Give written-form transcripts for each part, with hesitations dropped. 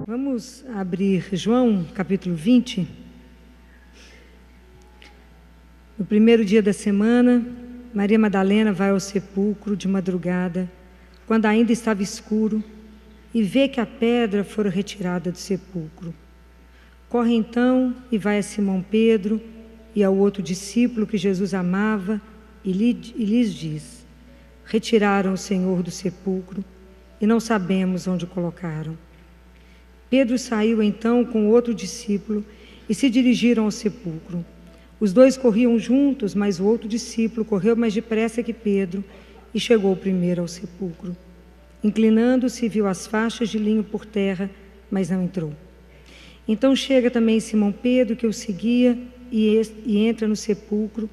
Vamos abrir João, capítulo 20. No primeiro dia da semana, Maria Madalena vai ao sepulcro de madrugada, quando ainda estava escuro, e vê que a pedra fora retirada do sepulcro. Corre então e vai a Simão Pedro e ao outro discípulo que Jesus amava e lhes diz: retiraram o Senhor do sepulcro e não sabemos onde o colocaram. Pedro saiu então com outro discípulo e se dirigiram ao sepulcro. Os dois corriam juntos, mas o outro discípulo correu mais depressa que Pedro e chegou primeiro ao sepulcro. Inclinando-se, viu as faixas de linho por terra, mas não entrou. Então chega também Simão Pedro, que o seguia, e entra no sepulcro,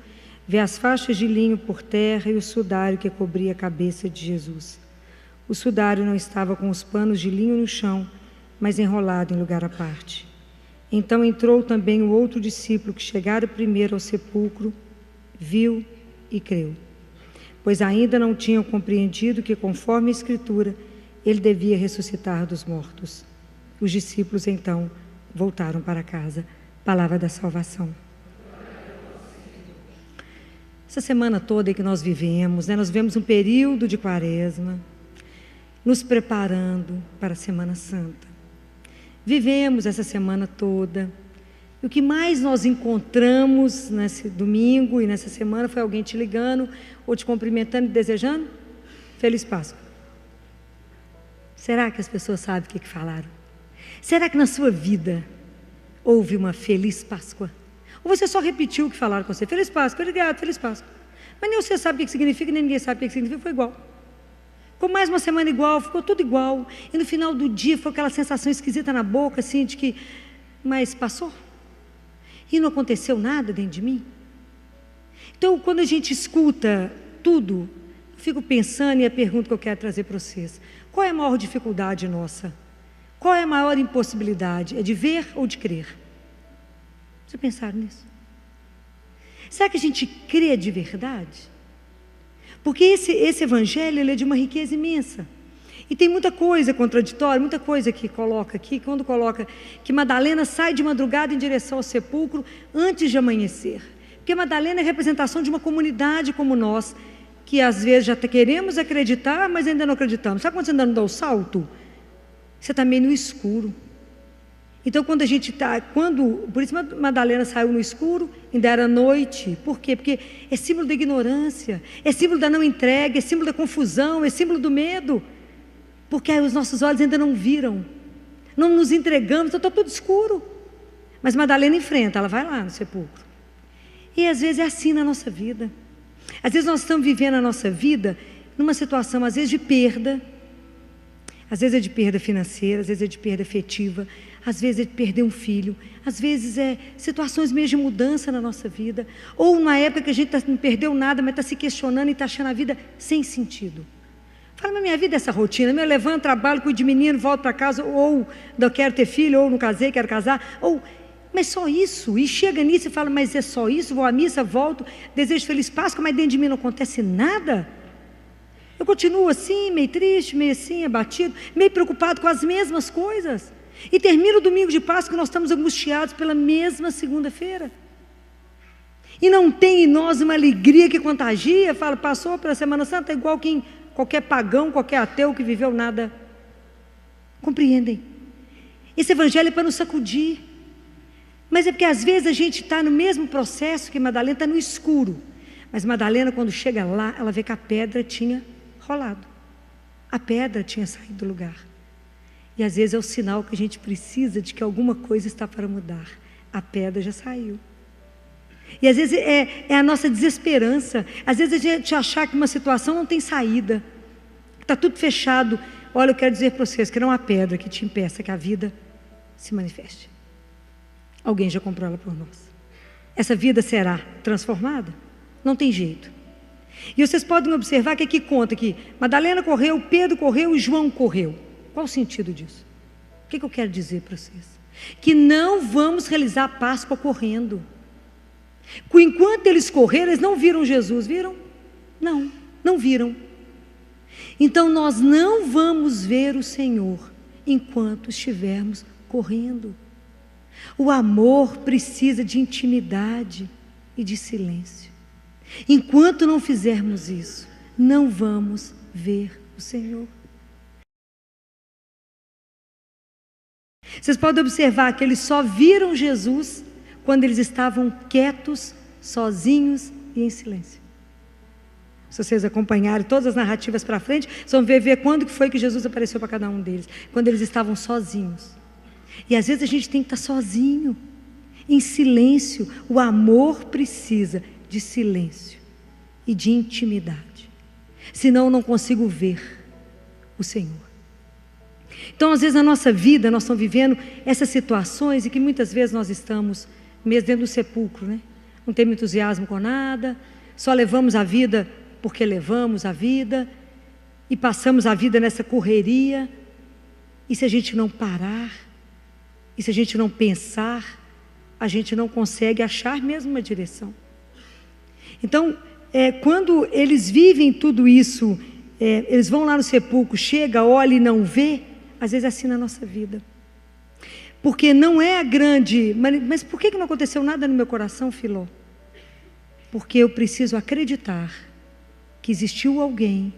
vê as faixas de linho por terra e o sudário que cobria a cabeça de Jesus. O sudário não estava com os panos de linho no chão, mas enrolado em lugar à parte. Então entrou também o outro discípulo que chegara primeiro ao sepulcro, viu e creu, pois ainda não tinham compreendido que, conforme a Escritura, ele devia ressuscitar dos mortos. Os discípulos então voltaram para casa. Palavra da salvação. Essa semana toda que nós vivemos, nós vivemos um período de quaresma, nos preparando para a Semana Santa. Vivemos essa semana toda, e o que mais nós encontramos nesse domingo e nessa semana foi alguém te ligando, ou te cumprimentando e desejando Feliz Páscoa. Será que as pessoas sabem o que falaram? Será que na sua vida houve uma Feliz Páscoa? Ou você só repetiu o que falaram com você? Feliz Páscoa, obrigado, Feliz Páscoa. Mas nem você sabe o que significa, nem ninguém sabe o que significa, foi igual. Ficou mais uma semana igual, ficou tudo igual. E no final do dia foi aquela sensação esquisita na boca, assim, de que, mas passou? E não aconteceu nada dentro de mim? Então, quando a gente escuta tudo, eu fico pensando, e a pergunta que eu quero trazer para vocês: qual é a maior dificuldade nossa? Qual é a maior impossibilidade? É de ver ou de crer? Você pensar nisso? Será que a gente crê de verdade? Porque esse evangelho, ele é de uma riqueza imensa. E tem muita coisa contraditória, muita coisa que coloca aqui, quando coloca que Madalena sai de madrugada em direção ao sepulcro antes de amanhecer. Porque Madalena é representação de uma comunidade como nós, que às vezes já queremos acreditar, mas ainda não acreditamos. Sabe quando você ainda não dá o salto? Você está meio no escuro. Então, quando a gente está, por isso Madalena saiu no escuro, ainda era noite. Por quê? Porque é símbolo da ignorância, é símbolo da não entrega, é símbolo da confusão, é símbolo do medo. Porque aí os nossos olhos ainda não viram, não nos entregamos, então está tudo escuro. Mas Madalena enfrenta, ela vai lá no sepulcro. E às vezes é assim na nossa vida. Às vezes nós estamos vivendo a nossa vida numa situação, às vezes de perda, às vezes é de perda financeira, às vezes é de perda afetiva, às vezes é de perder um filho, às vezes é situações meio de mudança na nossa vida, ou uma época que a gente não perdeu nada, mas está se questionando e está achando a vida sem sentido. Fala, mas minha vida é essa rotina, eu levanto, trabalho, cuido de menino, volto para casa, ou eu quero ter filho, ou não casei, quero casar, ou, mas só isso, e chega nisso e fala, mas é só isso, vou à missa, volto, desejo Feliz Páscoa, mas dentro de mim não acontece nada. Eu continuo assim, meio triste, meio assim, abatido, meio preocupado com as mesmas coisas. E termina o domingo de Páscoa e nós estamos angustiados pela mesma segunda-feira. E não tem em nós uma alegria que contagia, fala, passou pela Semana Santa, igual quem, qualquer pagão, qualquer ateu que viveu nada. Compreendem? Esse evangelho é para nos sacudir. Mas é porque às vezes a gente está no mesmo processo que Madalena, está no escuro. Mas Madalena, quando chega lá, ela vê que a pedra tinha rolado. A pedra tinha saído do lugar. E às vezes é o sinal que a gente precisa de que alguma coisa está para mudar. A pedra já saiu. E às vezes é a nossa desesperança. Às vezes a gente achar que uma situação não tem saída. Está tudo fechado. Olha, eu quero dizer para vocês que não há pedra que te impeça que a vida se manifeste. Alguém já comprou ela por nós. Essa vida será transformada? Não tem jeito. E vocês podem observar que aqui conta que Madalena correu, Pedro correu e João correu. Qual o sentido disso? O que eu quero dizer para vocês? Que não vamos realizar a Páscoa correndo. Enquanto eles correram, eles não viram Jesus, viram? Não viram. Então nós não vamos ver o Senhor enquanto estivermos correndo. O amor precisa de intimidade e de silêncio. Enquanto não fizermos isso, não vamos ver o Senhor. Vocês podem observar que eles só viram Jesus quando eles estavam quietos, sozinhos e em silêncio. Se vocês acompanharem todas as narrativas para frente, vocês vão ver quando que foi que Jesus apareceu para cada um deles. Quando eles estavam sozinhos. E às vezes a gente tem que estar sozinho, em silêncio. O amor precisa de silêncio e de intimidade. Senão eu não consigo ver o Senhor. Então, às vezes, na nossa vida, nós estamos vivendo essas situações e que muitas vezes nós estamos mesmo dentro do sepulcro, né? Não temos entusiasmo com nada, só levamos a vida porque levamos a vida e passamos a vida nessa correria. E se a gente não parar, e se a gente não pensar, a gente não consegue achar mesmo uma direção. Então, quando eles vivem tudo isso, eles vão lá no sepulcro, chega, olha e não vê, às vezes é assim na nossa vida. Porque não é a grande... Mas por que não aconteceu nada no meu coração, Filó? Porque eu preciso acreditar que existiu alguém,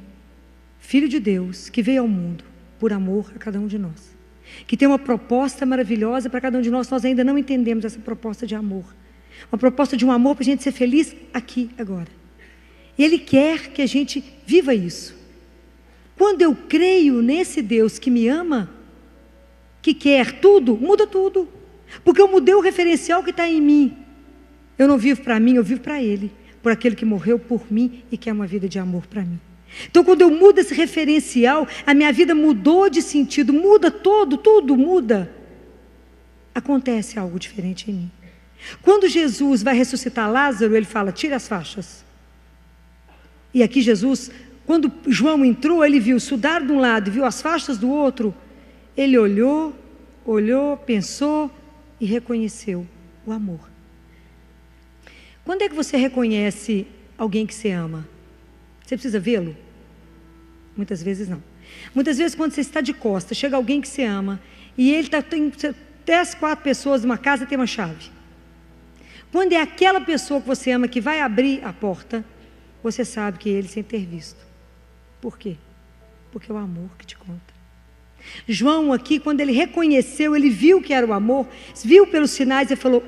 Filho de Deus, que veio ao mundo por amor a cada um de nós. Que tem uma proposta maravilhosa para cada um de nós. Nós ainda não entendemos essa proposta de amor. Uma proposta de um amor para a gente ser feliz aqui, agora. E Ele quer que a gente viva isso. Quando eu creio nesse Deus que me ama, que quer tudo, muda tudo. Porque eu mudei o referencial que está em mim. Eu não vivo para mim, eu vivo para Ele. Por aquele que morreu por mim e quer uma vida de amor para mim. Então, quando eu mudo esse referencial, a minha vida mudou de sentido, muda tudo muda. Acontece algo diferente em mim. Quando Jesus vai ressuscitar Lázaro, Ele fala, tira as faixas. E aqui Jesus, quando João entrou, ele viu o sudário de um lado e viu as faixas do outro. Ele olhou, pensou e reconheceu o amor. Quando é que você reconhece alguém que você ama? Você precisa vê-lo? Muitas vezes não. Muitas vezes quando você está de costas, chega alguém que você ama e ele tem 10, 4 pessoas numa casa, tem uma chave. Quando é aquela pessoa que você ama que vai abrir a porta, você sabe que é ele sem ter visto. Por quê? Porque é o amor que te conta. João aqui, quando ele reconheceu, ele viu que era o amor, viu pelos sinais e falou,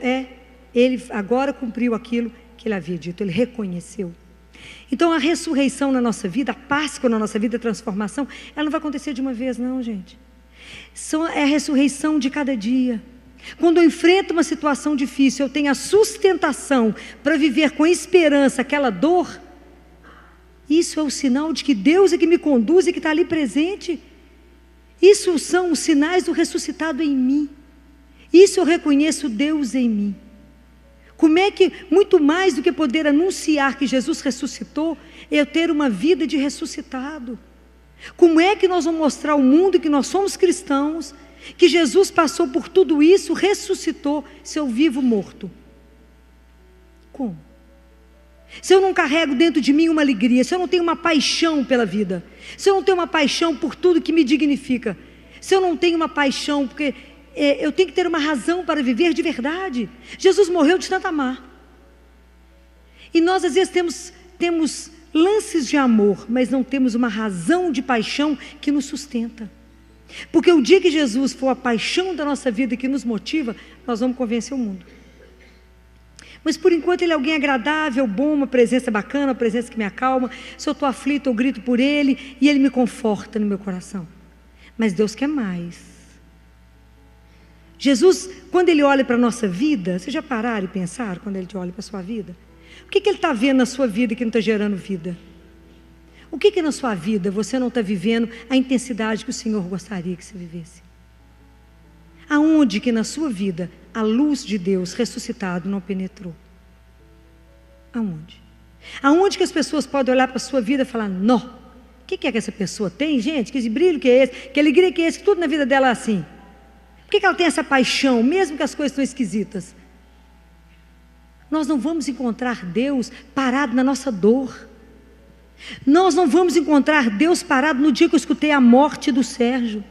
ele agora cumpriu aquilo que ele havia dito, ele reconheceu. Então a ressurreição na nossa vida, a Páscoa na nossa vida, a transformação, ela não vai acontecer de uma vez não, gente. É a ressurreição de cada dia. Quando eu enfrento uma situação difícil, eu tenho a sustentação para viver com esperança aquela dor, isso é o sinal de que Deus é que me conduz e que está ali presente. Isso são os sinais do ressuscitado em mim. Isso eu reconheço Deus em mim. Como é que, muito mais do que poder anunciar que Jesus ressuscitou, é eu ter uma vida de ressuscitado? Como é que nós vamos mostrar ao mundo que nós somos cristãos, que Jesus passou por tudo isso, ressuscitou, se eu vivo morto? Como? Se eu não carrego dentro de mim uma alegria, se eu não tenho uma paixão pela vida, se eu não tenho uma paixão por tudo que me dignifica, se eu não tenho uma paixão, porque eu tenho que ter uma razão para viver de verdade. Jesus morreu de tanto amar. E nós às vezes temos lances de amor, mas não temos uma razão de paixão que nos sustenta. Porque o dia que Jesus for a paixão da nossa vida que nos motiva, nós vamos convencer o mundo. Mas por enquanto ele é alguém agradável, bom, uma presença bacana, uma presença que me acalma. Se eu estou aflito, eu grito por ele e ele me conforta no meu coração. Mas Deus quer mais. Jesus, quando ele olha para a nossa vida, vocês já pararam e pensaram quando ele olha para a sua vida? O que ele está vendo na sua vida que não está gerando vida? O que na sua vida você não está vivendo a intensidade que o Senhor gostaria que você vivesse? Aonde que na sua vida a luz de Deus ressuscitado não penetrou? Aonde? Aonde que as pessoas podem olhar para a sua vida e falar, não, o que é que essa pessoa tem, gente? Que brilho que é esse? Que alegria que é esse? Que tudo na vida dela é assim. Por que ela tem essa paixão, mesmo que as coisas estão esquisitas? Nós não vamos encontrar Deus parado na nossa dor. Nós não vamos encontrar Deus parado no dia que eu escutei a morte do Sérgio.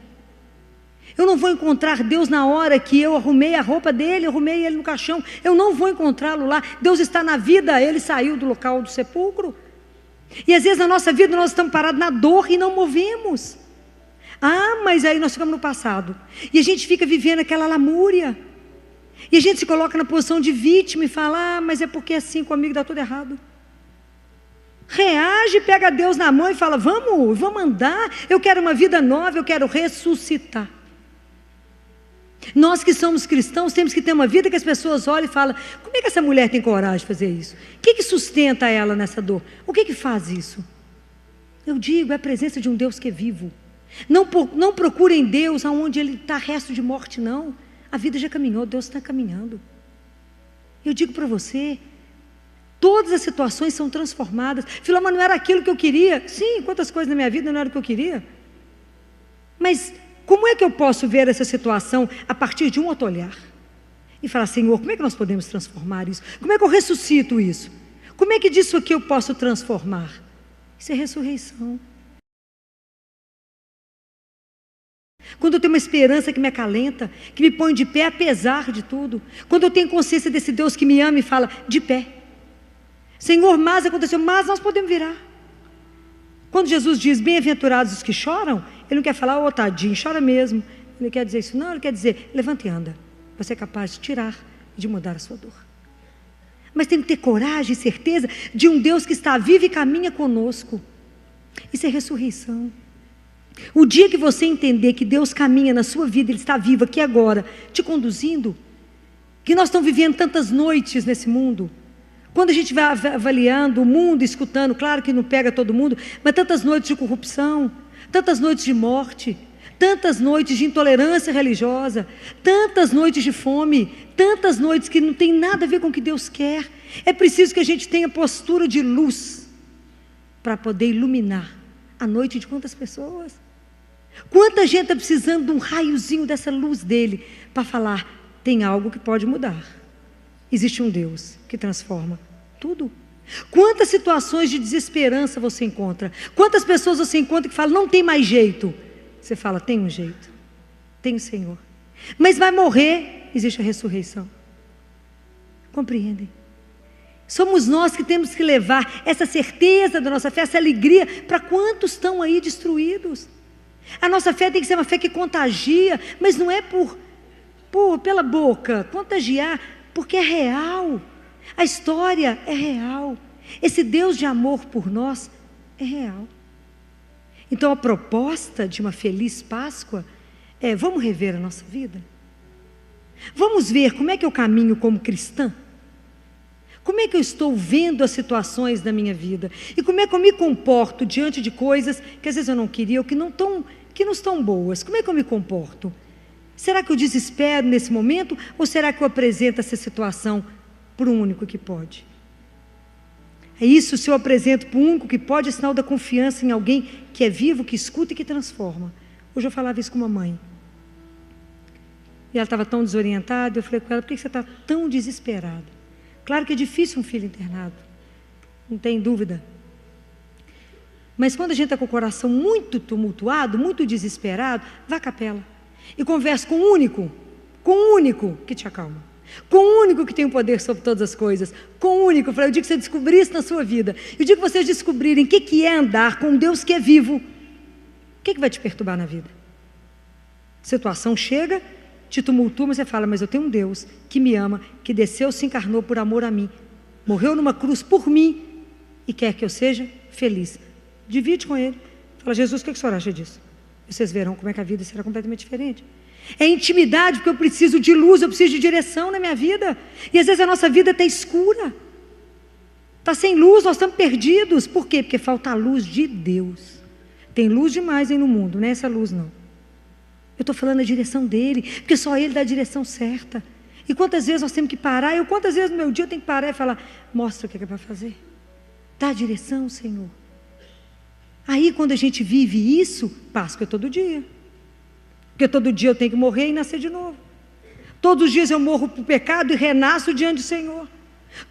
Eu não vou encontrar Deus na hora que eu arrumei a roupa dele, arrumei ele no caixão. Eu não vou encontrá-lo lá. Deus está na vida, ele saiu do local do sepulcro. E às vezes na nossa vida nós estamos parados na dor e não movemos. Mas aí nós ficamos no passado. E a gente fica vivendo aquela lamúria. E a gente se coloca na posição de vítima e fala, mas é porque assim comigo dá tudo errado. Reage, pega Deus na mão e fala, vamos andar. Eu quero uma vida nova, eu quero ressuscitar. Nós que somos cristãos temos que ter uma vida que as pessoas olham e falam, como é que essa mulher tem coragem de fazer isso? O que sustenta ela nessa dor? O que faz isso? Eu digo, é a presença de um Deus que é vivo. Não procurem Deus aonde Ele está resto de morte, não. A vida já caminhou, Deus está caminhando. Eu digo para você, todas as situações são transformadas. Filho, mas não era aquilo que eu queria. Sim, quantas coisas na minha vida não era o que eu queria. Mas como é que eu posso ver essa situação a partir de um outro olhar? E falar, Senhor, como é que nós podemos transformar isso? Como é que eu ressuscito isso? Como é que disso aqui eu posso transformar? Isso é ressurreição. Quando eu tenho uma esperança que me acalenta, que me põe de pé apesar de tudo. Quando eu tenho consciência desse Deus que me ama e fala, de pé. Senhor, mas aconteceu, mas nós podemos virar. Quando Jesus diz, bem-aventurados os que choram, Ele não quer falar, tadinho, chora mesmo. Ele quer dizer isso, não, Ele quer dizer, levanta e anda. Você é capaz de tirar e de mudar a sua dor. Mas tem que ter coragem e certeza de um Deus que está vivo e caminha conosco. Isso é ressurreição. O dia que você entender que Deus caminha na sua vida, Ele está vivo aqui agora, te conduzindo, que nós estamos vivendo tantas noites nesse mundo. Quando a gente vai avaliando o mundo, escutando, claro que não pega todo mundo, mas tantas noites de corrupção, tantas noites de morte, tantas noites de intolerância religiosa, tantas noites de fome, tantas noites que não tem nada a ver com o que Deus quer. É preciso que a gente tenha postura de luz para poder iluminar a noite de quantas pessoas. Quanta gente está precisando de um raiozinho dessa luz dele para falar, tem algo que pode mudar. Existe um Deus que transforma tudo. Quantas situações de desesperança você encontra? Quantas pessoas você encontra que falam, não tem mais jeito? Você fala, tem um jeito. Tem o Senhor. Mas vai morrer, existe a ressurreição. Compreendem? Somos nós que temos que levar essa certeza da nossa fé, essa alegria, para quantos estão aí destruídos. A nossa fé tem que ser uma fé que contagia, mas não é pela boca, contagiar, porque é real. A história é real. Esse Deus de amor por nós é real. Então a proposta de uma feliz Páscoa é, vamos rever a nossa vida? Vamos ver como é que eu caminho como cristã? Como é que eu estou vendo as situações da minha vida? E como é que eu me comporto diante de coisas que às vezes eu não queria, ou que não estão boas? Como é que eu me comporto? Será que eu desespero nesse momento? Ou será que eu apresento essa situação para um único que pode? É isso, se eu apresento para um único que pode, é sinal da confiança em alguém que é vivo, que escuta e que transforma. Hoje eu falava isso com uma mãe. E ela estava tão desorientada, eu falei com ela, por que você está tão desesperada? Claro que é difícil um filho internado, não tem dúvida. Mas quando a gente está com o coração muito tumultuado, muito desesperado, vá à capela e converse com o único que te acalma. Com o único que tem o poder sobre todas as coisas. Com o único, eu digo que você descobrir isso na sua vida. Eu digo que vocês descobrirem o que é andar com um Deus que é vivo. O que vai te perturbar na vida? A situação chega, te tumultua, mas você fala, mas eu tenho um Deus que me ama, que desceu, se encarnou por amor a mim, morreu numa cruz por mim e quer que eu seja feliz. Divide com Ele. Fala, Jesus, o que o senhor acha disso? E vocês verão como é que a vida será completamente diferente. É intimidade, porque eu preciso de luz, eu preciso de direção na minha vida. E às vezes a nossa vida está escura. Está sem luz, nós estamos perdidos. Por quê? Porque falta a luz de Deus. Tem luz demais aí no mundo, não é essa luz não. Eu estou falando a direção dEle, porque só Ele dá a direção certa. E quantas vezes nós temos que parar, quantas vezes no meu dia eu tenho que parar e falar, mostra o que é para fazer. Dá a direção, Senhor. Aí quando a gente vive isso, Páscoa é todo dia. Porque todo dia eu tenho que morrer e nascer de novo. Todos os dias eu morro para o pecado e renasço diante do Senhor.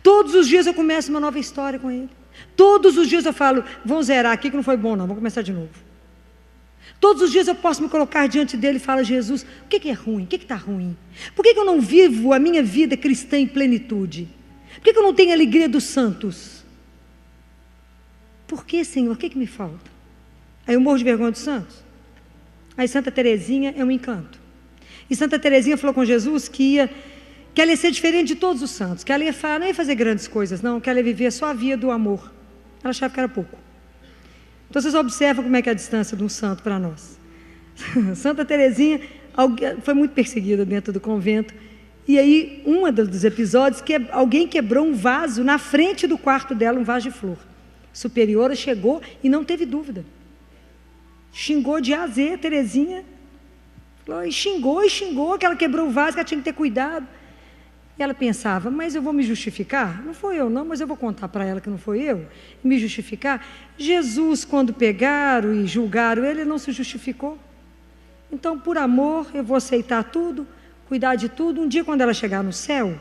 Todos os dias eu começo uma nova história com Ele. Todos os dias eu falo, vamos zerar aqui que não foi bom não, vamos começar de novo. Todos os dias eu posso me colocar diante dele e falar: Jesus, o que é ruim? O que está ruim? Por que eu não vivo a minha vida cristã em plenitude? Por que eu não tenho a alegria dos santos? Por que, Senhor? O que me falta? Aí eu morro de vergonha dos santos. Aí Santa Teresinha é um encanto. E Santa Teresinha falou com Jesus que ela ia ser diferente de todos os santos, que ela não ia fazer grandes coisas, não, que ela ia viver só a via do amor. Ela achava que era pouco. Então vocês observam como é que é a distância de um santo para nós. Santa Teresinha foi muito perseguida dentro do convento. E aí, um dos episódios, que alguém quebrou um vaso na frente do quarto dela, um vaso de flor. A superiora chegou e não teve dúvida. Xingou de A a Z, Teresinha. E xingou, que ela quebrou o vaso, que ela tinha que ter cuidado. E ela pensava: mas eu vou me justificar? Não foi eu não, mas eu vou contar para ela que não foi eu. E me justificar? Jesus, quando pegaram e julgaram ele não se justificou. Então, por amor, eu vou aceitar tudo, cuidar de tudo. Um dia, quando ela chegar no céu,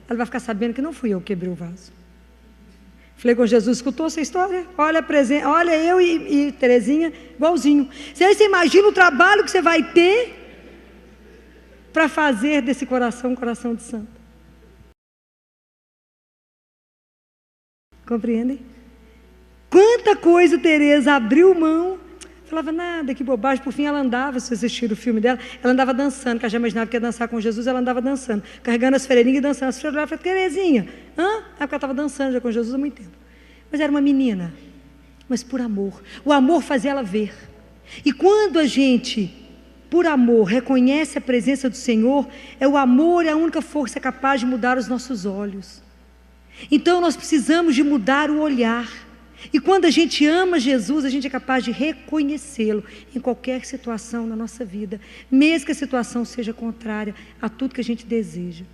ela vai ficar sabendo que não fui eu que quebrei o vaso. Falei com Jesus: escutou essa história? Olha eu e Teresinha, igualzinho. Você imagina o trabalho que você vai ter para fazer desse coração um coração de santo. Compreendem? Quanta coisa Teresa abriu mão. Falava: nada, que bobagem. Por fim ela andava, se assistiram o filme dela, ela andava dançando, que ela já imaginava que ia dançar com Jesus, ela andava dançando, carregando as freirinhas e dançando. As freiras falavam: Teresinha, hã? É porque ela estava dançando já com Jesus há muito tempo. Mas era uma menina, mas por amor. O amor fazia ela ver. E quando a gente, por amor, reconhece a presença do Senhor, o amor é a única força capaz de mudar os nossos olhos. Então nós precisamos de mudar o olhar. E quando a gente ama Jesus, a gente é capaz de reconhecê-lo em qualquer situação na nossa vida, mesmo que a situação seja contrária a tudo que a gente deseja.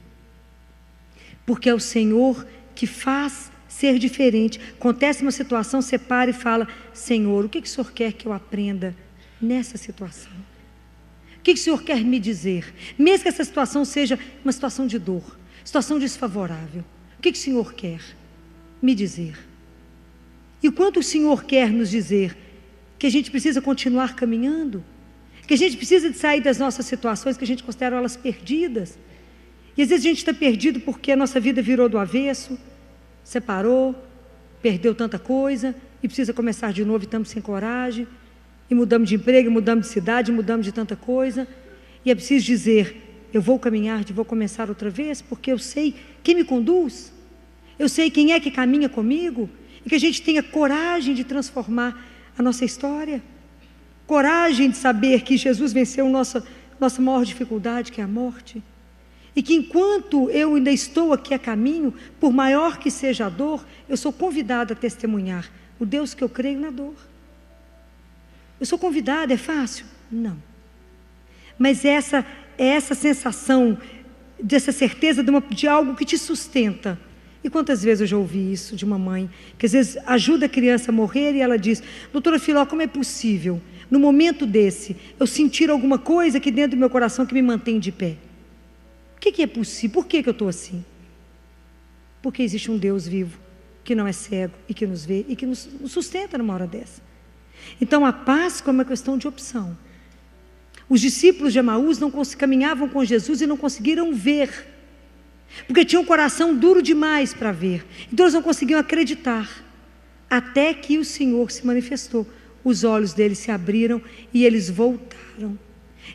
Porque é o Senhor que faz ser diferente. Acontece uma situação, você para e fala: Senhor, o que o Senhor quer que eu aprenda nessa situação? O que o Senhor quer me dizer? Mesmo que essa situação seja uma situação de dor, situação desfavorável, o que o Senhor quer me dizer? E o quanto o Senhor quer nos dizer que a gente precisa continuar caminhando, que a gente precisa de sair das nossas situações que a gente considera elas perdidas. E às vezes a gente está perdido porque a nossa vida virou do avesso, separou, perdeu tanta coisa e precisa começar de novo e estamos sem coragem, e mudamos de emprego, mudamos de cidade, mudamos de tanta coisa, e é preciso dizer: eu vou caminhar, vou começar outra vez, porque eu sei quem me conduz, eu sei quem é que caminha comigo, e que a gente tenha coragem de transformar a nossa história, coragem de saber que Jesus venceu nossa maior dificuldade, que é a morte, e que enquanto eu ainda estou aqui a caminho, por maior que seja a dor, eu sou convidada a testemunhar o Deus que eu creio na dor. Eu sou convidada, é fácil? Não. Mas essa sensação, dessa certeza de algo que te sustenta. E quantas vezes eu já ouvi isso de uma mãe, que às vezes ajuda a criança a morrer e ela diz: doutora Filó, como é possível, no momento desse, eu sentir alguma coisa aqui dentro do meu coração que me mantém de pé? O que é possível? Por que eu estou assim? Porque existe um Deus vivo, que não é cego e que nos vê e que nos sustenta numa hora dessa. Então a Páscoa é uma questão de opção. Os discípulos de Emaús caminhavam com Jesus e não conseguiram ver, porque tinham um coração duro demais para ver. Então eles não conseguiam acreditar, até que o Senhor se manifestou. Os olhos deles se abriram e eles voltaram.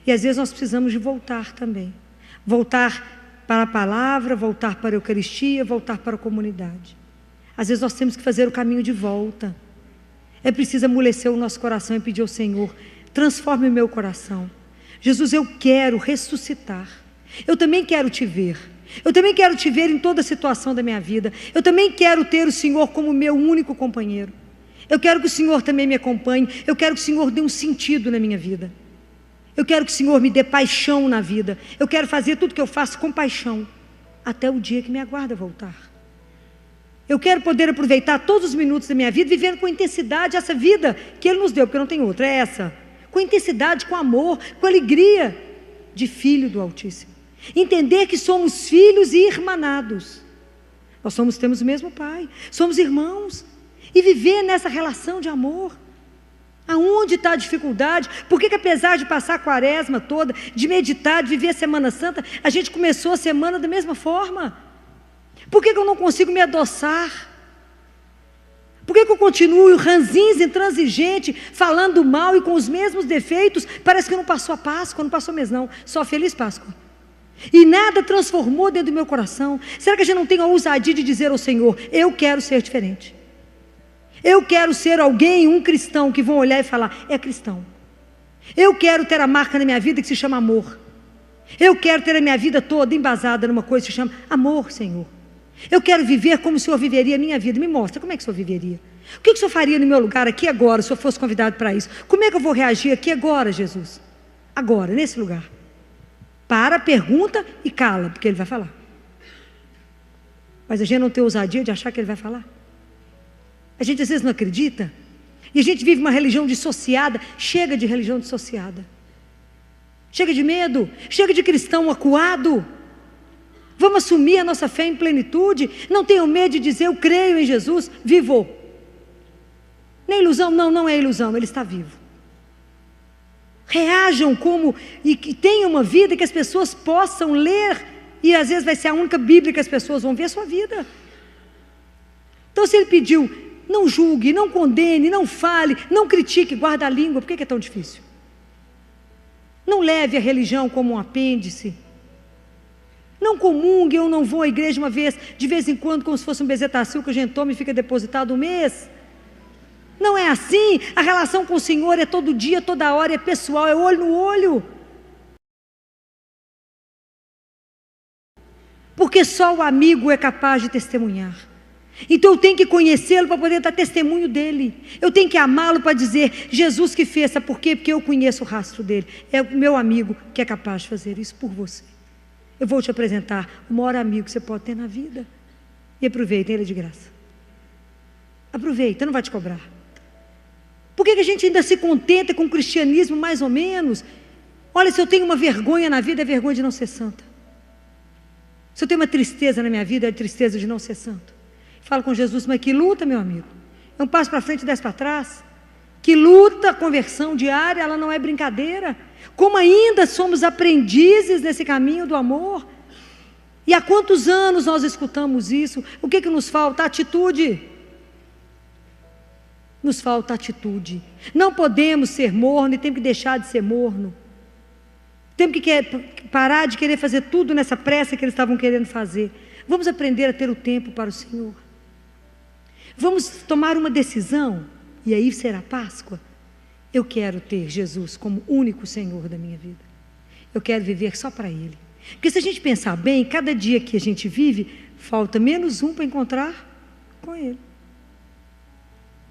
E às vezes nós precisamos de voltar também. Voltar para a palavra, voltar para a Eucaristia, voltar para a comunidade. Às vezes nós temos que fazer o caminho de volta. É preciso amolecer o nosso coração e pedir ao Senhor: transforme o meu coração. Jesus, eu quero ressuscitar. Eu também quero te ver. Eu também quero te ver em toda a situação da minha vida. Eu também quero ter o Senhor como meu único companheiro. Eu quero que o Senhor também me acompanhe. Eu quero que o Senhor dê um sentido na minha vida. Eu quero que o Senhor me dê paixão na vida. Eu quero fazer tudo que eu faço com paixão, até o dia que me aguarda voltar. Eu quero poder aproveitar todos os minutos da minha vida, vivendo com intensidade essa vida que Ele nos deu, porque não tem outra, é essa. Com intensidade, com amor, com alegria de filho do Altíssimo. Entender que somos filhos e irmanados. Nós temos o mesmo Pai, somos irmãos. E viver nessa relação de amor. Aonde está a dificuldade? Por que apesar de passar a quaresma toda, de meditar, de viver a Semana Santa, a gente começou a semana da mesma forma? Por que eu não consigo me adoçar? Por que eu continuo ranzinza, intransigente, falando mal e com os mesmos defeitos? Parece que não passou a Páscoa, não passou mês não, só Feliz Páscoa. E nada transformou dentro do meu coração. Será que a gente não tem a ousadia de dizer ao Senhor, eu quero ser diferente? Eu quero ser alguém, um cristão, que vão olhar e falar, é cristão. Eu quero ter a marca na minha vida que se chama amor. Eu quero ter a minha vida toda embasada numa coisa que se chama amor, Senhor. Eu quero viver como o Senhor viveria a minha vida. Me mostra, como é que o Senhor viveria? O que o Senhor faria no meu lugar aqui agora, se eu fosse convidado para isso? Como é que eu vou reagir aqui agora, Jesus? Agora, nesse lugar. Para, pergunta e cala, porque Ele vai falar. Mas a gente não tem ousadia de achar que Ele vai falar. A gente às vezes não acredita. E a gente vive uma religião dissociada. Chega de religião dissociada. Chega de medo. Chega de cristão acuado. Vamos assumir a nossa fé em plenitude. Não tenham medo de dizer, eu creio em Jesus, vivo. Não é ilusão? Não, não é ilusão, Ele está vivo. Reajam como, e que tenham uma vida que as pessoas possam ler, e às vezes vai ser a única Bíblia que as pessoas vão ver a sua vida. Então se Ele pediu, não julgue, não condene, não fale, não critique, guarda a língua, por que é tão difícil? Não leve a religião como um apêndice. Não comungue, eu não vou à igreja uma vez, de vez em quando, como se fosse um bezetacil que a gente toma e fica depositado um mês. Não é assim. A relação com o Senhor é todo dia, toda hora, é pessoal, é olho no olho. Porque só o amigo é capaz de testemunhar. Então eu tenho que conhecê-lo para poder dar testemunho dele. Eu tenho que amá-lo para dizer, Jesus que fez, sabe por quê? Porque eu conheço o rastro dele. É o meu amigo que é capaz de fazer isso por você. Eu vou te apresentar o maior amigo que você pode ter na vida. E aproveita, ele é de graça. Aproveita, não vai te cobrar. Por que a gente ainda se contenta com o cristianismo mais ou menos? Olha, se eu tenho uma vergonha na vida, é vergonha de não ser santa. Se eu tenho uma tristeza na minha vida, é a tristeza de não ser santo. Falo com Jesus, mas que luta, meu amigo. É um passo para frente e 10 para trás. Que luta, a conversão diária, ela não é brincadeira. Como ainda somos aprendizes nesse caminho do amor. E há quantos anos nós escutamos isso? O que nos falta? Atitude. Nos falta atitude. Não podemos ser morno e temos que deixar de ser morno. Temos que parar de querer fazer tudo nessa pressa que eles estavam querendo fazer. Vamos aprender a ter o tempo para o Senhor. Vamos tomar uma decisão, e aí será Páscoa. Eu quero ter Jesus como único Senhor da minha vida. Eu quero viver só para Ele. Porque se a gente pensar bem, cada dia que a gente vive, falta menos um para encontrar com Ele.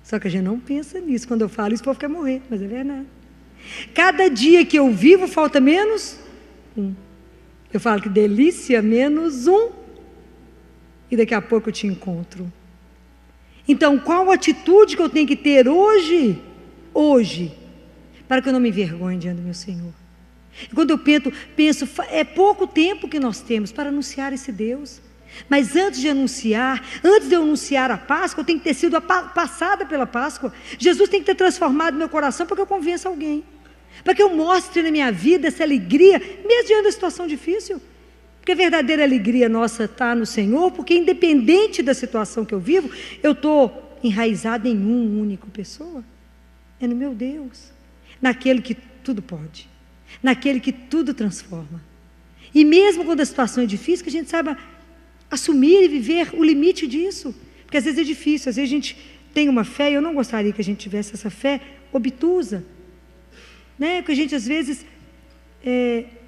Só que a gente não pensa nisso. Quando eu falo isso, o povo quer morrer, mas é verdade. Cada dia que eu vivo, falta menos um. Eu falo que delícia, menos um. E daqui a pouco eu te encontro. Então, qual atitude que eu tenho que ter hoje, para que eu não me envergonhe diante do meu Senhor? E quando eu penso, é pouco tempo que nós temos para anunciar esse Deus. Mas antes de eu anunciar a Páscoa, eu tenho que ter sido passada pela Páscoa. Jesus tem que ter transformado meu coração para que eu convença alguém. Para que eu mostre na minha vida essa alegria, mesmo diante da situação difícil. Porque a verdadeira alegria nossa está no Senhor, porque independente da situação que eu vivo, eu estou enraizada em uma única pessoa. É no meu Deus. Naquele que tudo pode. Naquele que tudo transforma. E mesmo quando a situação é difícil, que a gente saiba assumir e viver o limite disso. Porque às vezes é difícil, às vezes a gente tem uma fé, e eu não gostaria que a gente tivesse essa fé obtusa. Né? Porque a gente às vezes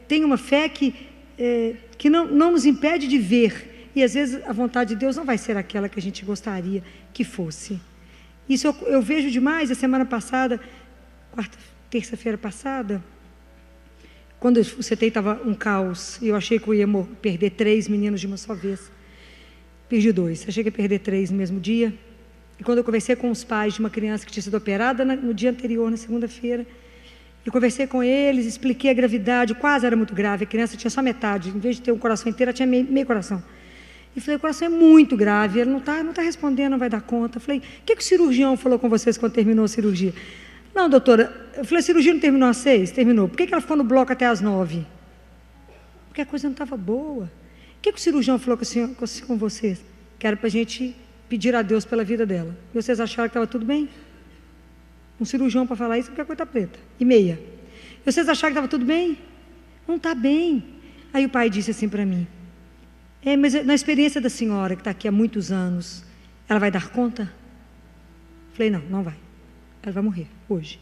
tem uma fé que não nos impede de ver. E às vezes a vontade de Deus não vai ser aquela que a gente gostaria que fosse. Isso eu vejo demais. A semana passada, terça-feira passada, quando o CTI estava um caos, e eu achei que eu ia perder 3 meninos de uma só vez. Perdi 2. Achei que ia perder 3 no mesmo dia. E quando eu conversei com os pais de uma criança que tinha sido operada no dia anterior, na segunda-feira, eu conversei com eles, expliquei a gravidade, quase era muito grave, a criança tinha só metade, em vez de ter um coração inteiro, ela tinha meio coração. E falei, o coração é muito grave, ele não tá respondendo, não vai dar conta. Falei, o que o cirurgião falou com vocês quando terminou a cirurgia? Não, doutora, eu falei, a cirurgia não terminou às 6? Terminou. Por que ela ficou no bloco até às 9? Porque a coisa não estava boa. O que o cirurgião falou com vocês? Que era para a gente pedir a Deus pela vida dela. E vocês acharam que estava tudo bem? Um cirurgião para falar isso porque a coisa está preta. E meia. E vocês acharam que estava tudo bem? Não está bem. Aí o pai disse assim para mim, mas na experiência da senhora, que está aqui há muitos anos, ela vai dar conta? Falei, não vai. Ela vai morrer hoje.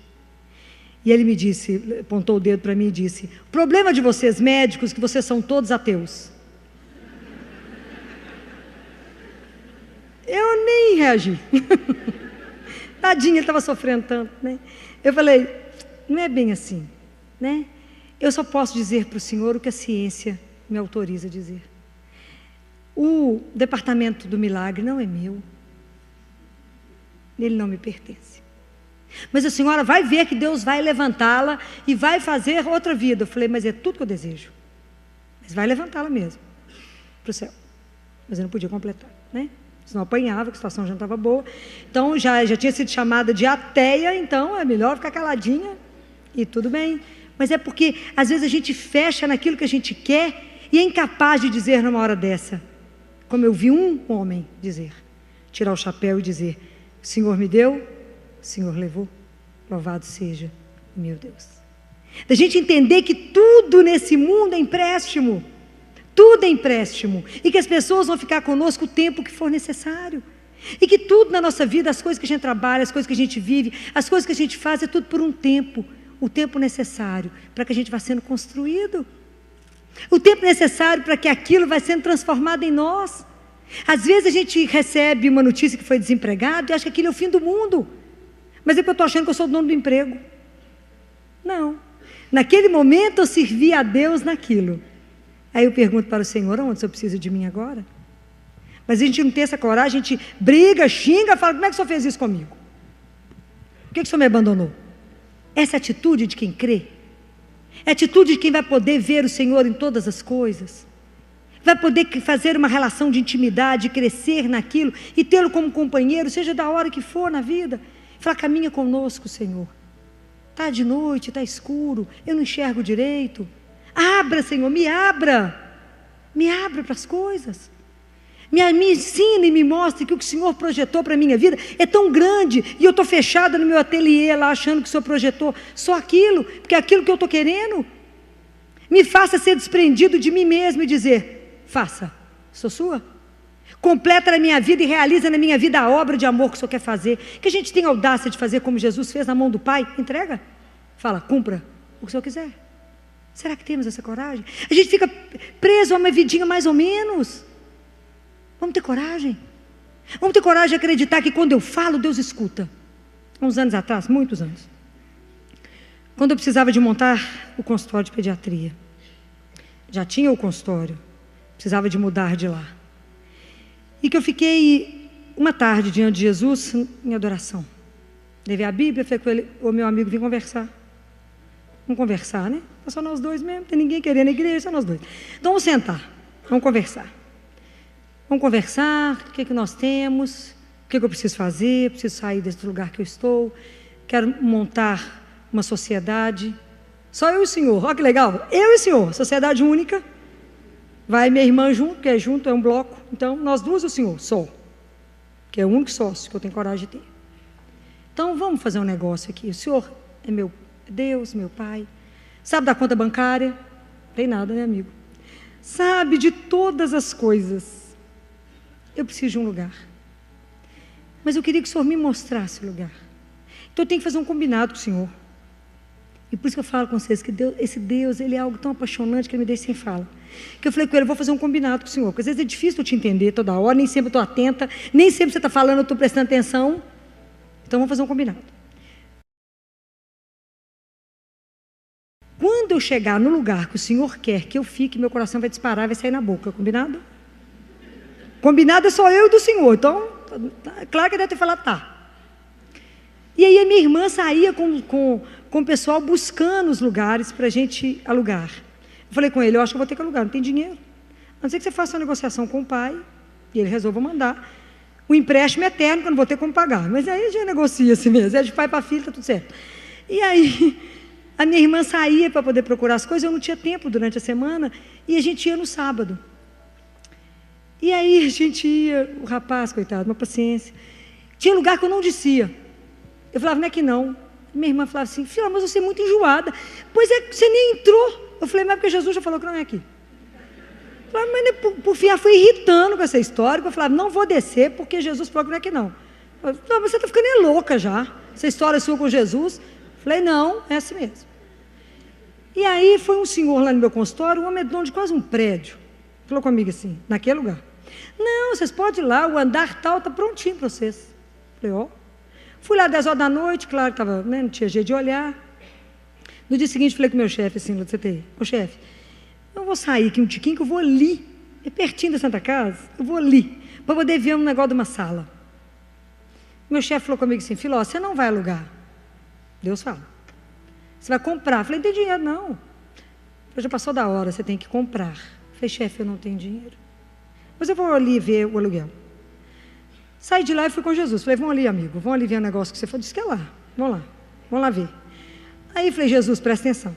E ele me disse, apontou o dedo para mim e disse, o problema de vocês médicos é que vocês são todos ateus. Eu nem reagi. Tadinha, ele estava sofrendo tanto, né? Eu falei, não é bem assim, né? Eu só posso dizer para o senhor o que a ciência me autoriza a dizer. O departamento do milagre não é meu. Ele não me pertence. Mas a senhora vai ver que Deus vai levantá-la e vai fazer outra vida. Eu falei, mas é tudo que eu desejo. Mas vai levantá-la mesmo para o céu. Mas eu não podia completar, né? Senão apanhava, que a situação já não estava boa. Então, já tinha sido chamada de ateia, então é melhor ficar caladinha e tudo bem. Mas é porque, às vezes, a gente fecha naquilo que a gente quer e é incapaz de dizer numa hora dessa. Como eu vi um homem dizer, tirar o chapéu e dizer, o Senhor me deu, o Senhor levou, louvado seja o meu Deus. Da gente entender que tudo nesse mundo é empréstimo. Tudo é empréstimo. E que as pessoas vão ficar conosco o tempo que for necessário. E que tudo na nossa vida, as coisas que a gente trabalha, as coisas que a gente vive, as coisas que a gente faz, é tudo por um tempo. O tempo necessário para que a gente vá sendo construído. O tempo necessário para que aquilo vá sendo transformado em nós. Às vezes a gente recebe uma notícia que foi desempregado e acha que aquilo é o fim do mundo. Mas é porque eu estou achando que eu sou o dono do emprego. Não. Naquele momento eu servi a Deus naquilo. Aí eu pergunto para o Senhor, onde o Senhor precisa de mim agora? Mas a gente não tem essa coragem, a gente briga, xinga, fala, como é que o Senhor fez isso comigo? Por que o Senhor me abandonou? Essa é a atitude de quem crê. É a atitude de quem vai poder ver o Senhor em todas as coisas. Vai poder fazer uma relação de intimidade, crescer naquilo e tê-lo como companheiro, seja da hora que for na vida. Falar, caminha conosco, Senhor. Está de noite, está escuro, eu não enxergo direito. Abra, Senhor, me abra para as coisas, me ensine e me mostre que o que o Senhor projetou para a minha vida é tão grande, e eu estou fechada no meu ateliê lá, achando que o Senhor projetou só aquilo, porque é aquilo que eu estou querendo. Me faça ser desprendido de mim mesmo e dizer, faça, sou sua, completa na minha vida e realiza na minha vida a obra de amor que o Senhor quer fazer, que a gente tenha audácia de fazer como Jesus fez na mão do Pai, entrega, fala, cumpra o que o Senhor quiser. Será que temos essa coragem? A gente fica preso a uma vidinha mais ou menos. Vamos ter coragem. Vamos ter coragem de acreditar que quando eu falo, Deus escuta. Há uns anos atrás, muitos anos, quando eu precisava de montar o consultório de pediatria, já tinha o consultório, precisava de mudar de lá. E que eu fiquei uma tarde diante de Jesus em adoração. Levei a Bíblia, falei com ele, o meu amigo, vim conversar. Vamos conversar, né? É só nós dois mesmo, não tem ninguém querendo a igreja, só nós dois. Então vamos sentar, vamos conversar. Vamos conversar, o que nós temos, o que eu preciso fazer, eu preciso sair desse lugar que eu estou, quero montar uma sociedade. Só eu e o senhor, olha que legal, eu e o senhor, sociedade única. Vai minha irmã junto, porque é junto, é um bloco. Então, nós duas e o senhor, só. Que é o único sócio que eu tenho coragem de ter. Então, vamos fazer um negócio aqui. O senhor é meu Deus, meu Pai. Sabe da conta bancária? Não tem nada, né, amigo? Sabe de todas as coisas. Eu preciso de um lugar. Mas eu queria que o senhor me mostrasse o lugar. Então, eu tenho que fazer um combinado com o senhor. E por isso que eu falo com vocês que Deus, esse Deus, ele é algo tão apaixonante que ele me deixa sem fala. Que eu falei com ele, eu vou fazer um combinado com o senhor, porque às vezes é difícil eu te entender toda hora, nem sempre eu estou atenta, nem sempre você está falando, eu estou prestando atenção. Então vamos fazer um combinado. Quando eu chegar no lugar que o senhor quer que eu fique, meu coração vai disparar, vai sair na boca, combinado? Combinado é só eu e do senhor, então, claro que deve ter falado, tá. E aí a minha irmã saía com o pessoal buscando os lugares para a gente alugar. Eu falei com ele, eu acho que eu vou ter que alugar, não tem dinheiro. A não ser que você faça uma negociação com o pai, e ele resolva mandar. O empréstimo é eterno, que eu não vou ter como pagar. Mas aí já negocia assim mesmo, é de pai para filho, está tudo certo. E aí, a minha irmã saía para poder procurar as coisas, eu não tinha tempo durante a semana, e a gente ia no sábado. E aí a gente ia, o rapaz, coitado, uma paciência. Tinha lugar que eu não descia. Eu falava, não é que não. Minha irmã falava assim, filha, mas você é muito enjoada. Pois é, você nem entrou. Eu falei, mas porque Jesus já falou que não é aqui. Eu falei, mas por fim, ela foi irritando com essa história. Eu falava, não vou descer porque Jesus falou que não é aqui não. Eu falei, não, mas você está ficando louca já. Essa história sua com Jesus. Eu falei, não, é assim mesmo. E aí foi um senhor lá no meu consultório, um homem dono de quase um prédio. Falou comigo assim, naquele lugar. Não, vocês podem ir lá, o andar tal está prontinho para vocês. Falei, ó. Fui lá 10 horas da noite, claro que tava, né, não tinha jeito de olhar. No dia seguinte, falei com o meu chefe, assim, no CTI. Ô chefe, eu vou sair aqui um tiquinho que eu vou ali. É pertinho da Santa Casa, eu vou ali, para poder ver um negócio de uma sala. Meu chefe falou comigo assim, filó, você não vai alugar. Deus fala. Você vai comprar. Falei, não tem dinheiro, não. Já passou da hora, você tem que comprar. Falei, chefe, eu não tenho dinheiro. Mas eu vou ali ver o aluguel. Saí de lá e fui com Jesus. Falei, vamos ali, amigo, vamos ali ver o negócio que você falou. Disse que é lá, vamos lá ver. Aí falei, Jesus, presta atenção.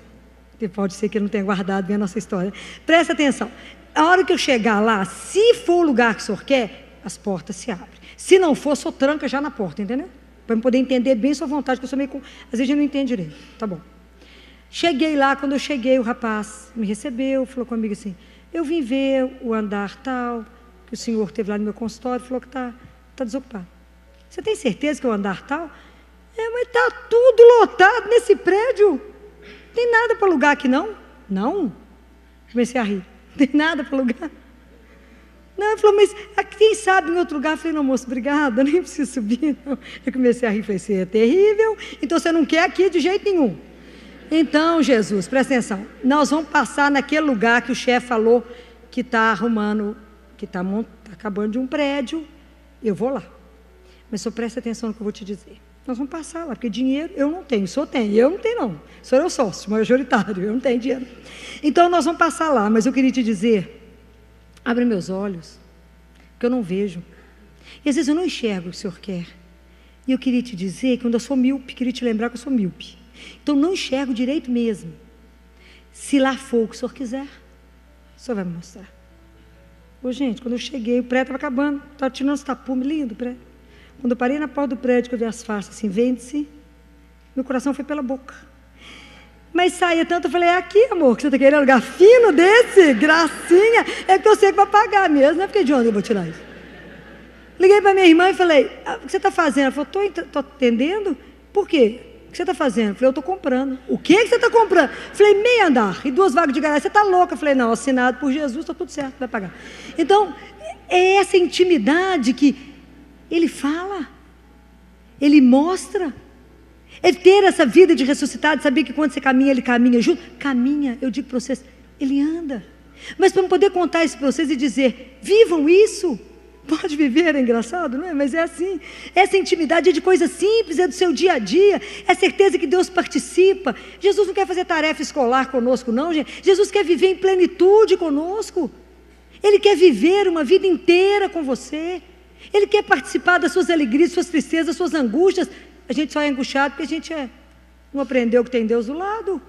Porque pode ser que ele não tenha guardado bem a nossa história. Presta atenção. A hora que eu chegar lá, se for o lugar que o senhor quer, as portas se abrem. Se não for, só tranca já na porta, entendeu? Para eu poder entender bem sua vontade, porque eu sou meio... Às vezes eu não entendo direito. Tá bom. Cheguei lá, quando eu cheguei, o rapaz me recebeu, falou comigo assim, eu vim ver o andar tal, que o senhor teve lá no meu consultório, falou que está desocupado. Você tem certeza que é o andar tal? Mas está tudo lotado nesse prédio. Não tem nada para alugar aqui, não? Não. Comecei a rir. Não tem nada para alugar. Não, ele falou, mas quem sabe em outro lugar? Eu falei, não, moço, obrigada, nem preciso subir, não. Eu comecei a rir, falei, você é terrível, então você não quer aqui de jeito nenhum. Então, Jesus, presta atenção, nós vamos passar naquele lugar que o chefe falou que está arrumando, que está acabando de um prédio, eu vou lá. Mas só presta atenção no que eu vou te dizer. Nós vamos passar lá, porque dinheiro eu não tenho, o senhor tem, eu não tenho não. O senhor é o sócio, majoritário, eu não tenho dinheiro. Então nós vamos passar lá, mas eu queria te dizer, abre meus olhos, que eu não vejo. E às vezes eu não enxergo o que o senhor quer. E eu queria te dizer que quando eu sou míope, queria te lembrar que eu sou míope. Então não enxergo direito mesmo. Se lá for o que o senhor quiser, o senhor vai me mostrar. Ô gente, quando eu cheguei, o prédio estava acabando, estava tirando os tapumes, lindo o prédio. Quando eu parei na porta do prédio, que eu vi as faixas assim, vende-se, meu coração foi pela boca. Mas saía tanto, eu falei, é aqui, amor, que você está querendo um lugar fino desse, gracinha, é que eu sei que vai pagar mesmo, não é porque de onde eu vou tirar isso? Liguei para minha irmã e falei, o que você está fazendo? Ela falou, estou atendendo, por quê? O que você está fazendo? Eu falei, eu estou comprando. O que você está comprando? Eu falei, meio andar e 2 vagas de garagem, você está louca? Eu falei, não, assinado por Jesus, está tudo certo, vai pagar. Então, é essa intimidade que ele fala, ele mostra, é ter essa vida de ressuscitado, saber que quando você caminha, ele caminha junto. Caminha, eu digo para vocês, ele anda. Mas para poder contar isso para vocês e dizer, vivam isso, pode viver, é engraçado, não é? Mas é assim, essa intimidade é de coisa simples, é do seu dia a dia, é certeza que Deus participa. Jesus não quer fazer tarefa escolar conosco não, gente. Jesus quer viver em plenitude conosco. Ele quer viver uma vida inteira com você. Ele quer participar das suas alegrias, suas tristezas, suas angústias. A gente só é angustiado porque a gente não aprendeu que tem Deus do lado.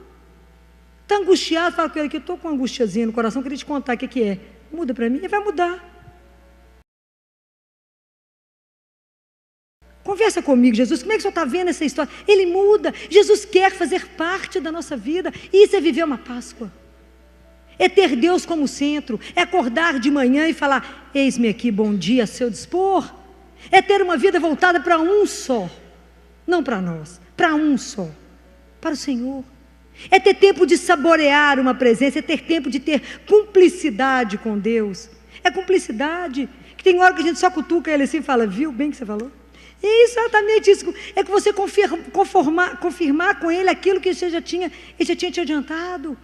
Está angustiado, fala com ele que eu estou com uma angustiazinha no coração, queria te contar o que é. Muda para mim, ele vai mudar. Conversa comigo, Jesus, como é que o senhor está vendo essa história? Ele muda, Jesus quer fazer parte da nossa vida. Isso é viver uma Páscoa. É ter Deus como centro, é acordar de manhã e falar, eis-me aqui, bom dia, a seu dispor. É ter uma vida voltada para um só, não para nós, para um só, para o Senhor. É ter tempo de saborear uma presença, é ter tempo de ter cumplicidade com Deus. É cumplicidade, que tem hora que a gente só cutuca ele assim e fala, viu bem que você falou? É exatamente isso, é que você confirmar com ele aquilo que ele já tinha te adiantado.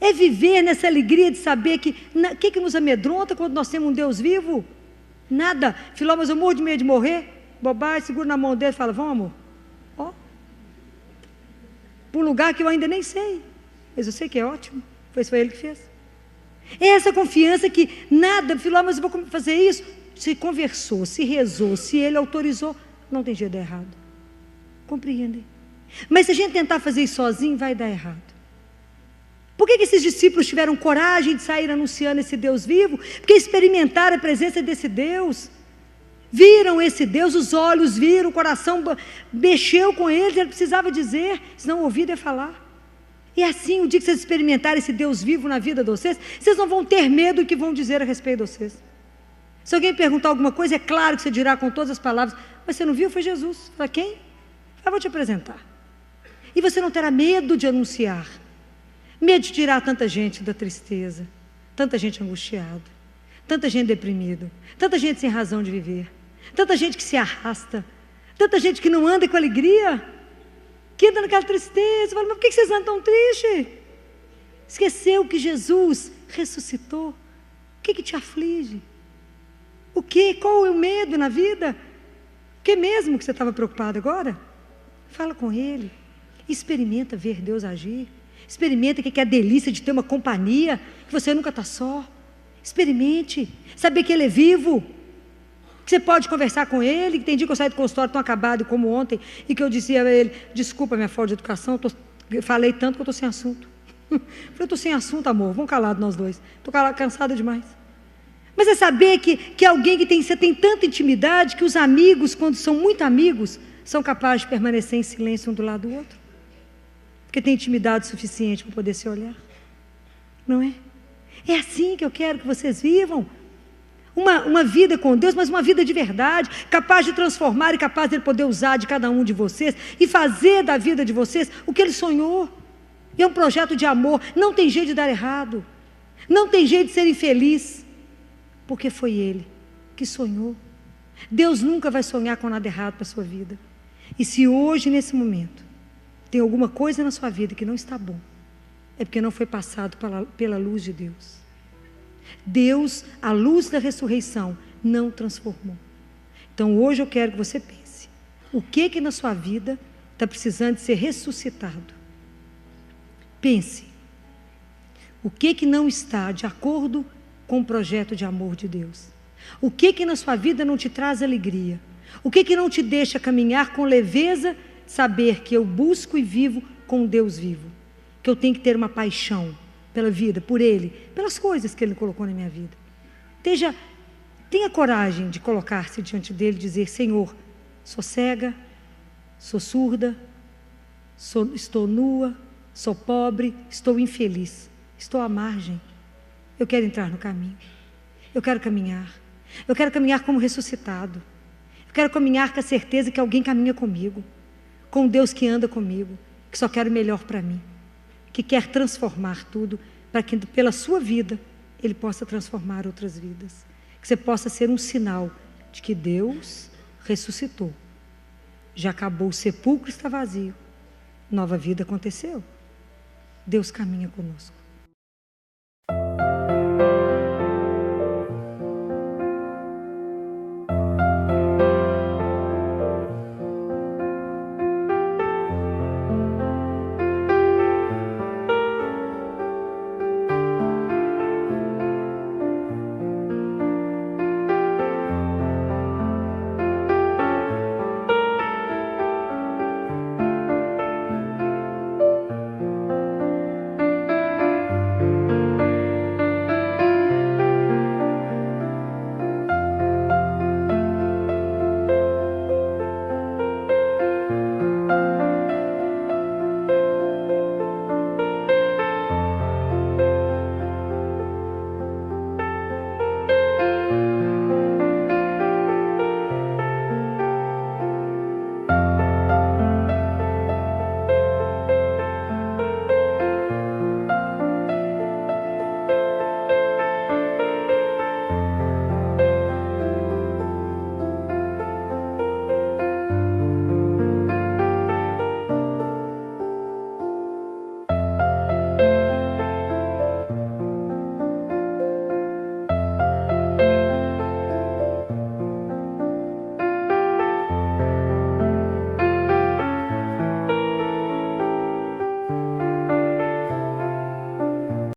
É viver nessa alegria de saber que que nos amedronta quando nós temos um Deus vivo? Nada. Filó, mas eu morro de medo de morrer. Bobagem, segura na mão dele e fala, vamos amor, ó, para um lugar que eu ainda nem sei, mas eu sei que é ótimo, foi ele que fez. É essa confiança que nada, Filó, mas eu vou fazer isso. Se conversou, se rezou, se ele autorizou, não tem jeito de errado. Compreendem? Mas se a gente tentar fazer isso sozinho, vai dar errado. Por que esses discípulos tiveram coragem de sair anunciando esse Deus vivo? Porque experimentaram a presença desse Deus. Viram esse Deus, os olhos viram, o coração mexeu com eles, ele precisava dizer, senão o ouvido ia falar. E assim, o dia que vocês experimentarem esse Deus vivo na vida de vocês, vocês não vão ter medo do que vão dizer a respeito de vocês. Se alguém perguntar alguma coisa, é claro que você dirá com todas as palavras, mas você não viu? Foi Jesus. Fala, quem? Eu vou te apresentar. E você não terá medo de anunciar. Medo de tirar tanta gente da tristeza, tanta gente angustiada, tanta gente deprimida, tanta gente sem razão de viver, tanta gente que se arrasta, tanta gente que não anda com alegria, que anda naquela tristeza. Fala, mas por que vocês andam tão tristes? Esqueceu que Jesus ressuscitou. O que te aflige? O que? Qual é o medo na vida? O que mesmo que você estava preocupado agora? Fala com Ele. Experimenta ver Deus agir. Experimenta que é a delícia de ter uma companhia, que você nunca está só. Experimente. Saber que Ele é vivo. Que você pode conversar com Ele. Que tem dia que eu saí do consultório tão acabado como ontem, e que eu dizia a Ele, desculpa minha falta de educação, eu falei tanto que eu estou sem assunto. Eu falei, eu estou sem assunto, amor, vamos calados nós dois. Estou cansada demais. Mas é saber que alguém que você tem tanta intimidade, que os amigos, quando são muito amigos, são capazes de permanecer em silêncio um do lado do outro. Porque tem intimidade suficiente para poder se olhar. Não é? É assim que eu quero que vocês vivam. Uma vida com Deus, mas uma vida de verdade, capaz de transformar e capaz de Ele poder usar de cada um de vocês e fazer da vida de vocês o que Ele sonhou. E é um projeto de amor. Não tem jeito de dar errado. Não tem jeito de ser infeliz. Porque foi Ele que sonhou. Deus nunca vai sonhar com nada errado para a sua vida. E se hoje, nesse momento, tem alguma coisa na sua vida que não está bom, é porque não foi passado pela luz de Deus. Deus, a luz da ressurreição, não transformou. Então hoje eu quero que você pense, o que na sua vida está precisando de ser ressuscitado? Pense, o que não está de acordo com o projeto de amor de Deus? O que na sua vida não te traz alegria? O que não te deixa caminhar com leveza, saber que eu busco e vivo com Deus vivo? Que eu tenho que ter uma paixão pela vida, por Ele, pelas coisas que Ele colocou na minha vida. Tenha coragem de colocar-se diante dEle e dizer, Senhor, sou cega, sou surda, estou nua, sou pobre, estou infeliz, estou à margem. Eu quero entrar no caminho. Eu quero caminhar. Eu quero caminhar como ressuscitado. Eu quero caminhar com a certeza que alguém caminha comigo, com um Deus que anda comigo, que só quer o melhor para mim, que quer transformar tudo, para que pela sua vida Ele possa transformar outras vidas. Que você possa ser um sinal de que Deus ressuscitou. Já acabou, o sepulcro está vazio, nova vida aconteceu. Deus caminha conosco.